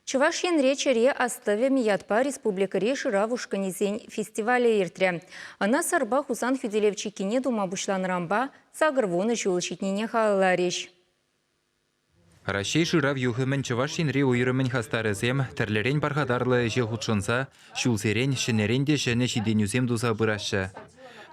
Чувашин речере Астыве Миятпа республикаре Шыравушканезен фестивале иртре. Ана сарба Хусан Фюделевчикине дума бушланрамба сагырвуны жулышитнине халареш. Рашей Шырав юхымен Чувашин ре уйрымен хастарызем, терлерен бархадарлы же худшынса, шулсерен, шенерен де шене шиденюзем дуза бырашы.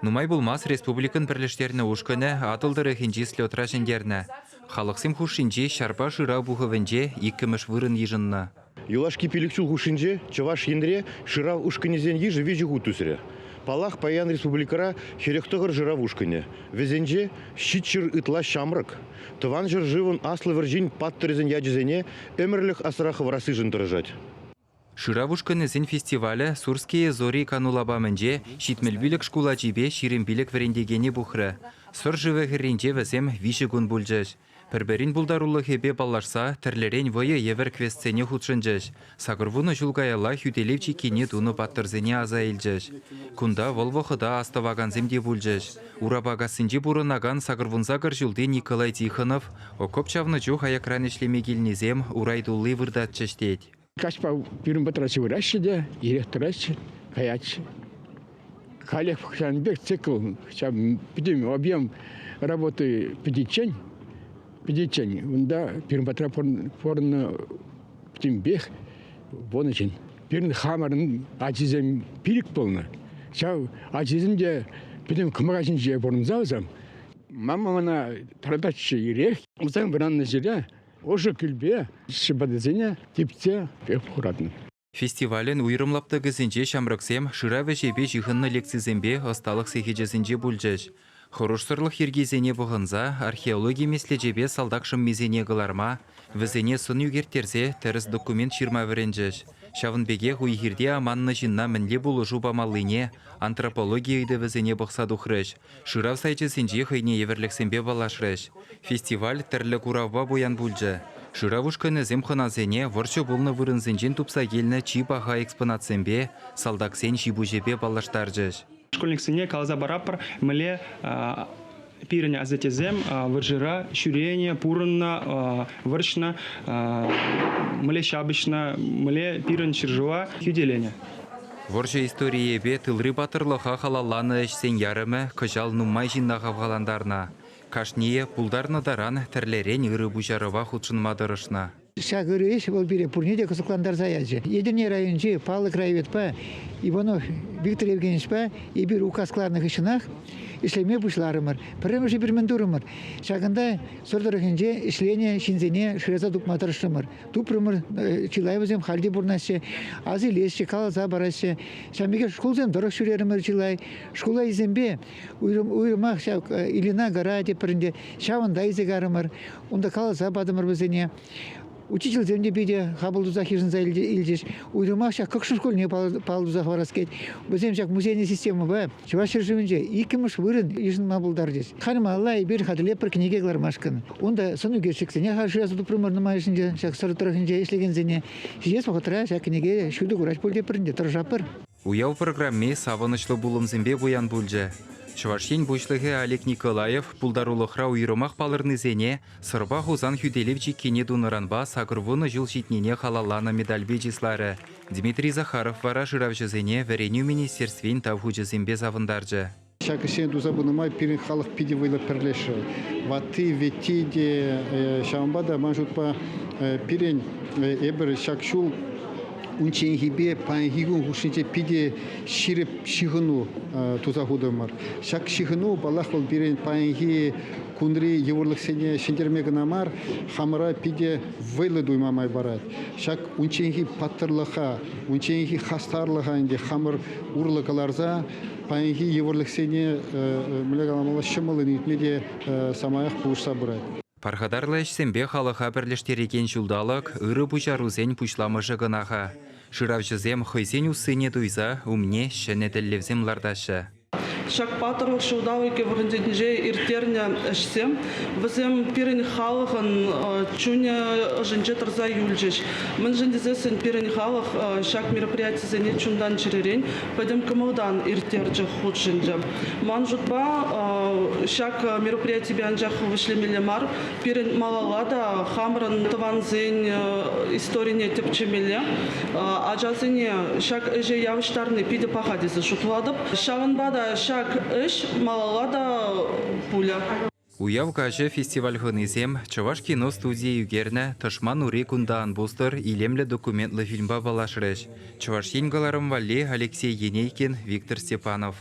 Нумай булмас республикан бірліштерні ушкыны атылдыры хинжислі отрашындерні. Халықсым хушинже шарпа Шырав бухывенже иккіміш вырын ежынна. Юлашки пиликчул хушинже, Чуваш янре Шырав ушкынезен ежі вежі гутусре. Палах паян республикара херехтығыр Шырав ушкыне. Везенже щитчыр ытла шамрак. Тыван жыр живын аслы віржін паттырызен яджезене өмірлік асырақы врасыжын тұрыжать. Шыравушканезен фестивалі Сурские зори канулабаменже щитмелбилік шкула жибе ширембилік врендегене бухры. Сыр живы херренже візем виші гун бульжеш. Перберин булдарулы хебе балларса, терлерен войы евер квестсене худшынжеш. Сагырвуны жулгаялла хюделевчи кене туны паттырзене аза елжеш. Кунда волвохыда аставаганземде бульжеш. Урабагасынде бурынаган сагырвунзагыр жулде Николай Тихонов, окопчавны жух аякранешлемегелнезем урайдулы вырдатчештет. Каспа пирым батрасы выращи да, ирехтыращи, каячи. Калех Ханбек цикл, видим объем работы педичень, да, пирым батра порно птимбех, воначин. Пирым хамарын ачизем пирик полна. Чау ачиземде видим кымагашин же борнзаузам. Мама мана тарадачи ирех, узан вранна жире. Ожы күлбе, шыбадызыне, типте, пек құратны. Фестивален уйрымлапты гізінже шамрықсем Шыравы жебе жихынны лекцизембе осталық сехеджесінже бүлжеш. Хорушсырлық ергезене бұғынза, археология месле жебе салдақшым мезене ғыларма, візене сын югертерзе тәріс документ шырма віренжеш. Шавынбеге хуйхирде аманны жинна мінле бұлы жубамалыне, антропология үйді візене бұқса дұқырыш. Шырав сайчысынже хайне еверліксембе балашырыш. Фестиваль тірлі құравба боян бұлжы. Шыравушканы земханазене варшы болны вырынзенжен тупса елні чи баға экспонатсембе, салдақсен шибу жебе балаштаржыш. Школьниксыне калза бараппар міле пирень азатезем, варжыра, шүрение, пурынна, варшна, міле шабышна, міле пирень шыржуа, хюделене. Воржа история бе тылры батырлыға халаланы ішсен ярымы күжал нумай жинна ғавғаландарна. Кашние пулдарны даран тірлерен үрі бұжарыва худшынмадырышна. Шагыры еші бол бире пурниде кысыкландар заязы. Едине районжи Павлы краевет Иванов Виктор Евгеньевич и бир указкларных ишинах ишлеме бушларымыр. Пірімі бір міндурымыр. Шагында сордырығынже ишление шинзене шыреза дукматырышымыр. Тупрымыр чилайвызем халди бурнасы, азы лесші, калаза барасы. Шамбеге шкулзем дұрық шүрерімір чилай. Шкула изембе уйрымақ илина гара депірінде шавында изегарымыр. Онда калаза бадымыр бізене. Учитель земде биде хабылдуза хижинза илжеш. Уйрымақ шақ көкшін школьне палдуза хвараскет. Бізем шақ музейный система ба. Чувашыр живінже икіміш вырын ежін мабылдар дес. Ханым Аллай бір хадыле бір кінеге глармашканы. Онда сын үгершіксене хашыразы дұпрымырны майышынже, шақ сыры тұрғынже ешлегензене. Жес вақытыра шақ кінеге шүлді құрач бөлде бірінде тұржапыр. Уяу программе савынышлы булымзембе буян бүлжі. Чувашин бушлығы Олег Николаев пулдарулықра уйрымақ балырнызене сырба хузан хюделевчи кене дуныранба сагырвуны жыл житнене халалана медаль бежислары. Дмитрий Захаров вара жыравжызене вәреню министерствен тавхуджызембе завындаржы. Шакышен дузабынымай пирин халық пиде вайлы пірлеші. Ваты, ветиде, шамбада манжутпа пирин эбір шакшул унчен хибе панхигун хушинче пиде ширип шихыну тузахудымыр. Шак шихыну балахвал бирен панхи кундри еврлық сене шендермегінамар хамыра пиде вайлы дуймамай барад. Шак унченхи паттырлыға, унченхи хастарлыға инде хамыр урлықаларза панхи еврлық сене мүлегаламалы шымылын итмеде самаяқ бұғышса бұрад. Пархадарлы ішсембе халыға бірліштереген жылдалық үрі бұжарузен пұшламыжы ғынаға. Шыравжызем хойзен ұсыне дуйза, умне шәне дәллевзем лардашы. шак патрлық шудауыке вғындетінже иртерне әшсем, візем пирен халығын чуне жынже тұрза юльжеш. Мен жындезесін пирен халық шак мероприятизене чундан черерен, пойдем кымылдан иртерже худ жынже. Ман жұтба шак мероприятий бянжақ вышлемелі мар, пирен малалада хамрын тыванзен историне тепчемелі, ажазыне шак эже явыштарны пиде пахадезі жұтладып, шағынбада шак эш малалада пуля. Уяв каже фестиваль хынызем Чуваш кино студия югерне Тышман уре кундаан бустыр илемле документлы фильмба балашырыш. Чуваш енгаларым валли Алексей Енейкин, Виктор Степанов.